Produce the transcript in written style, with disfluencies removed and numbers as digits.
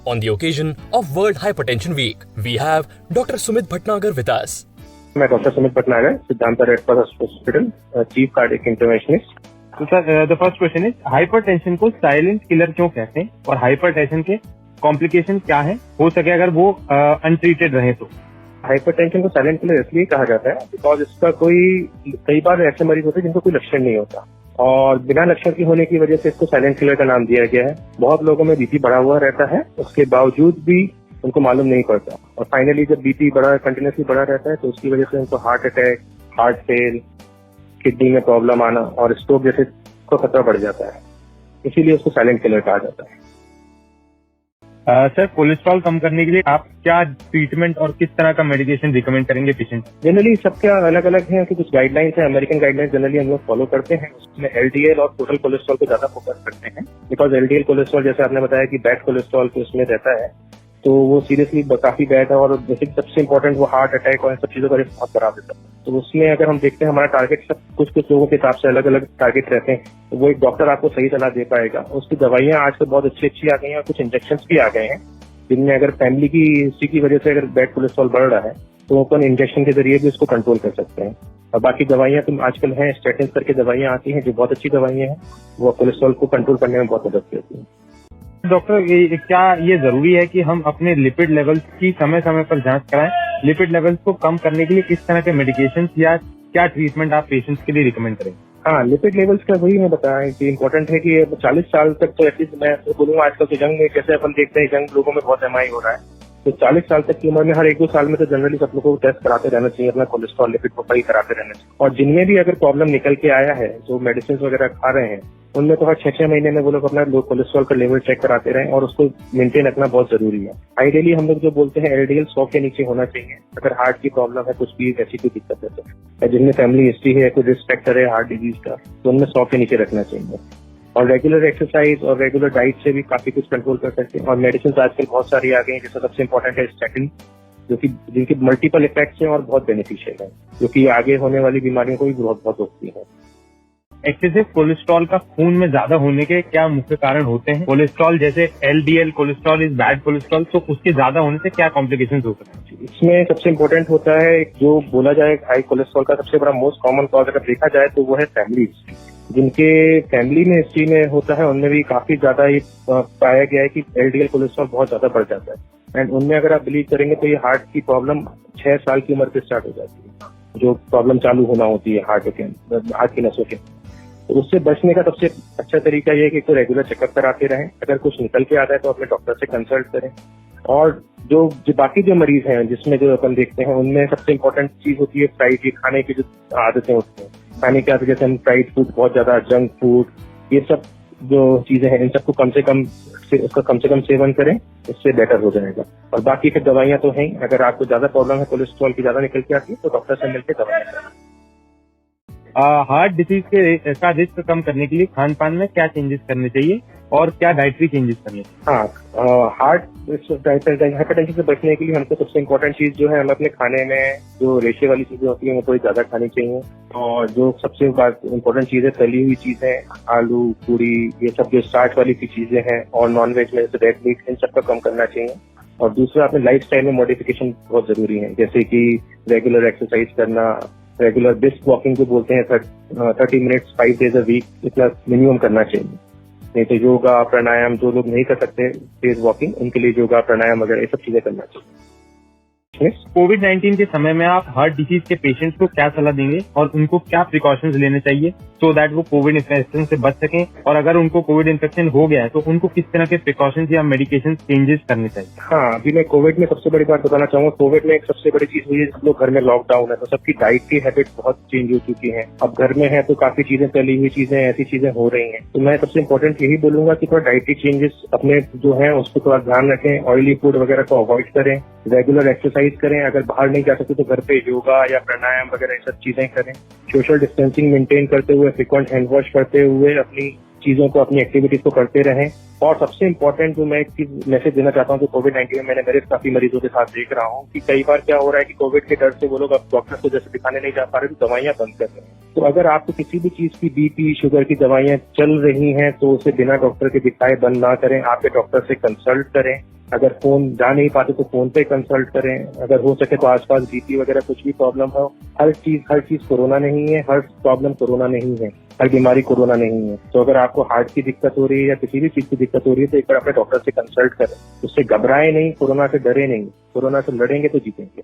On the occasion of World Hypertension Week, we have Dr. Sumit Bhatnagar with us. मैं doctor Sumit Bhatnagar, Siddhant red cross hospital, chief cardiac interventionist. तो sir, the first question is hypertension को silent killer क्यों कहते हैं और hypertension के complication क्या है, हो सके अगर वो अनट्रीटेड रहे तो? हाइपरटेंशन को साइलेंट किलर इसलिए कहा जाता है बिकॉज इसका कई बार ऐसे मरीज होते हैं जिनको कोई लक्षण नहीं होता और बिना लक्षण की होने की वजह से इसको साइलेंट किलर का नाम दिया गया है। बहुत लोगों में बीपी बढ़ा हुआ रहता है, उसके बावजूद भी उनको मालूम नहीं पड़ता और फाइनली जब बीपी कंटिन्यूसली बढ़ा रहता है तो उसकी वजह से उनको heart attack, heart fail, kidney में प्रॉब्लम आना और स्ट्रोक जैसे को खतरा बढ़ जाता है। इसीलिए उसको साइलेंट किलर कहा जाता है। सर, कोलेस्ट्रॉल कम करने के लिए आप क्या ट्रीटमेंट और किस तरह का मेडिकेशन रिकमेंड करेंगे पेशेंट? जनरली सबके अलग अलग है कि कुछ गाइडलाइंस है, अमेरिकन गाइडलाइंस जनरली हम लोग फॉलो करते हैं। उसमें एलडीएल और टोटल कोलेस्ट्रॉल को ज्यादा फोकस करते हैं बिकॉज एलडीएल कोलेस्ट्रॉल जैसे आपने बताया कि बैड कोलेस्ट्रॉल के उसमें रहता है तो वो सीरियसली काफी बैड है और जैसे सबसे इम्पोर्टेंट वो हार्ट अटैक और इन सब चीजों का रिस्क बहुत खराब देता है। तो उसमें अगर हम देखते हैं हमारा टारगेट सब कुछ लोगों के हिसाब से अलग अलग टारगेट रहते हैं तो वो एक डॉक्टर आपको सही सलाह दे पाएगा। उसकी दवाइयां आजकल बहुत अच्छी आ गई हैं और कुछ इंजेक्शन भी आ गए हैं जिनमें अगर फैमिली की हिस्ट्री की वजह से अगर बैड कोलेस्ट्रॉल बढ़ रहा है तो अपन इंजेक्शन के जरिए भी उसको कंट्रोल कर सकते हैं। और बाकी दवाइयां तो आजकल हैं, स्टेटिन करके दवाइयां आती हैं जो बहुत अच्छी दवाइयां हैं, वो कोलेस्ट्रॉल को कंट्रोल करने में बहुत मदद करती हैं। डॉक्टर, क्या ये जरूरी है कि हम अपने लिपिड लेवल्स की समय समय पर जांच कराएं? लिपिड लेवल्स को कम करने के लिए किस तरह के मेडिकेशन या क्या ट्रीटमेंट आप पेशेंट्स के लिए रिकमेंड करें? हाँ, लिपिड लेवल्स का वही मैं बताया कि इम्पोर्टेंट है कि 40 साल तक तो एटलीस्ट मैं तो बोलूंगा आजकल के यंग में जैसे अपन देखते हैं यंग लोगों में बहुत एमआई हो रहा है तो 40 साल तक की उम्र में हर 1-2 साल में तो जनरली सब लोगों को टेस्ट कराते रहना चाहिए, अपना कोलेस्ट्रॉल लिपिड प्रोफाइल कराते रहना चाहिए। और जिनमें भी अगर प्रॉब्लम निकल के आया है जो मेडिसिन वगैरह खा रहे हैं उनमें तो हर 6-6 महीने में वो लोग अपना कोलेस्ट्रॉल का लेवल चेक कराते रहें और उसको मेंटेन रखना बहुत जरूरी है। आइडियली हम लोग जो बोलते हैं एलडीएल 100 के नीचे होना चाहिए। अगर हार्ट की प्रॉब्लम है, कुछ भी ऐसी कोई दिक्कत है तो जिनमें फैमिली हिस्ट्री है, कोई रिस्क फैक्टर है हार्ट डिजीज का तो उनमें 100 के नीचे रखना चाहिए। और रेगुलर एक्सरसाइज और रेगुलर डाइट से भी काफी कुछ कंट्रोल कर सकते हैं। और मेडिसिन आजकल बहुत सारी आ गई हैं, जैसे सबसे इम्पोर्टेंट है स्टैटिन जिनकी मल्टीपल इफेक्ट्स हैं और बहुत बेनिफिशियल है, जो कि आगे होने वाली बीमारियों को भी बहुत रोकती है। एक्सेसिव कोलेस्ट्रॉल का खून में ज्यादा होने के क्या मुख्य कारण होते हैं? कोलेस्ट्रॉल जैसे LDL cholesterol is bad cholesterol, तो उसके ज्यादा होने से क्या कॉम्प्लिकेशंस हो सकते हैं? इसमें सबसे इम्पोर्टेंट होता है जो बोला जाए हाई कोलेस्ट्रॉल का सबसे बड़ा मोस्ट कॉमन कॉज अगर देखा जाए तो वो है फैमिली हिस्ट्री। जिनके फैमिली में हिस्ट्री में होता है उनमें भी काफी ज्यादा ये पाया गया है कि एलडीएल कोलेस्ट्रॉल बहुत ज्यादा बढ़ जाता है। एंड उनमें अगर आप बिलीव करेंगे तो ये हार्ट की प्रॉब्लम 6 साल की उम्र से स्टार्ट हो जाती है, जो प्रॉब्लम चालू होना होती है हार्ट की नसों के। तो उससे बचने का सबसे अच्छा तरीका ये है कि तो रेगुलर चेकअप कराते रहें। अगर कुछ निकल के आता है तो अपने डॉक्टर से कंसल्ट करें। और जो बाकी जो मरीज हैं जिसमें जो अपन देखते हैं उनमें सबसे इम्पोर्टेंट चीज होती है फ्राइड, ये खाने की जो आदतें होती हैं, खाने की आदतें जैसे हम फ्राइड फूड बहुत ज्यादा, जंक फूड, ये सब जो चीजें हैं इन सबको कम से कम सेवन करें, इससे बेटर हो जाएगा। और बाकी फिर दवाइयां तो हैं, अगर आपको ज्यादा प्रॉब्लम है, कोलेस्ट्रॉल की ज्यादा निकल के आती है तो डॉक्टर से मिलकर दवाइयां करें। हार्ट डिसीज का रिस्क कम करने के लिए खान पान में क्या चेंजेस करने चाहिए और क्या डाइटरी चेंजेस करने चाहिए? हाँ, हाइपरटेंशन से बचने के लिए हमको सबसे इम्पोर्टेंट चीज जो है हमें अपने खाने में जो रेशे वाली चीजें होती है वो थोड़ी ज्यादा खानी चाहिए। और जो सबसे इम्पोर्टेंट चीज है तली हुई चीजें, आलू, पूरी, ये सब जो स्टार्च वाली चीजें हैं और नॉनवेज में जैसे रेड मीट, इन सबका कम करना चाहिए। और दूसरा अपने लाइफ स्टाइल में मॉडिफिकेशन बहुत जरूरी है, जैसे कि रेगुलर एक्सरसाइज करना, रेगुलर ब्रिस्क वॉकिंग जो बोलते हैं 30 मिनट्स 5 डेज अ वीक, इतना मिनिमम करना चाहिए। नहीं तो योगा, प्राणायाम, जो लोग नहीं कर सकते तेज वॉकिंग, उनके लिए योगा, प्राणायाम वगैरह ये सब चीजें करना चाहिए। कोविड-19 के समय में आप हार्ट डिसीज के पेशेंट्स को क्या सलाह देंगे और उनको क्या प्रिकॉशंस लेने चाहिए सो दैट वो कोविड इन्फेक्शन से बच सकें? और अगर उनको कोविड इन्फेक्शन हो गया है तो उनको किस तरह के प्रिकॉशंस या मेडिकेशन चेंजेस करने चाहिए? हाँ, अभी मैं कोविड में सबसे बड़ी बात बताना चाहूंगा। कोविड में एक सबसे बड़ी चीज हुई है, सब लोग घर में लॉकडाउन है तो सबकी डाइट की हैबिट बहुत चेंज हो चुकी है। अब घर में है तो काफी चीजें, तली हुई चीजें, ऐसी चीजें हो रही हैं। तो मैं सबसे इम्पोर्टेंट यही बोलूंगा कि थोड़ा डाइटरी चेंजेस अपने जो है उसको थोड़ा ध्यान रखें। ऑयली फूड वगैरह को अवॉइड करें, रेगुलर एक्सरसाइज करें, अगर बाहर नहीं जा सकते तो घर पे योगा या प्राणायाम वगैरह ये सब चीजें करें। सोशल डिस्टेंसिंग मेंटेन करते हुए, फ्रिक्वेंट हैंड वॉश करते हुए अपनी चीजों को, अपनी एक्टिविटीज को करते रहें। और सबसे इम्पोर्टेंट जो मैं एक चीज मैसेज देना चाहता हूँ कि कोविड-19 में मैंने मेरे काफी मरीजों के साथ देख रहा हूँ कि कई बार क्या हो रहा है कि कोविड के डर से वो लोग अब डॉक्टर को जैसे दिखाने नहीं जा पा रहे तो दवाइयां बंद कर रहे हैं। तो अगर आपको किसी भी चीज की बीपी, शुगर की दवाइयां चल रही हैं तो उसे बिना डॉक्टर के दिखाए बंद ना करें, आपके डॉक्टर से कंसल्ट करें। अगर फोन जा नहीं पाते तो फोन पे कंसल्ट करें। अगर हो सके तो आसपास बीपी वगैरह कुछ भी प्रॉब्लम हो, हर चीज कोरोना नहीं है, हर प्रॉब्लम कोरोना नहीं है, हर बीमारी कोरोना नहीं है। तो अगर आपको हार्ट की दिक्कत हो रही है या किसी भी चीज की दिक्कत हो रही है तो एक बार अपने डॉक्टर से कंसल्ट करें। उससे घबराए नहीं, कोरोना से डरे नहीं, कोरोना से लड़ेंगे तो जीतेंगे।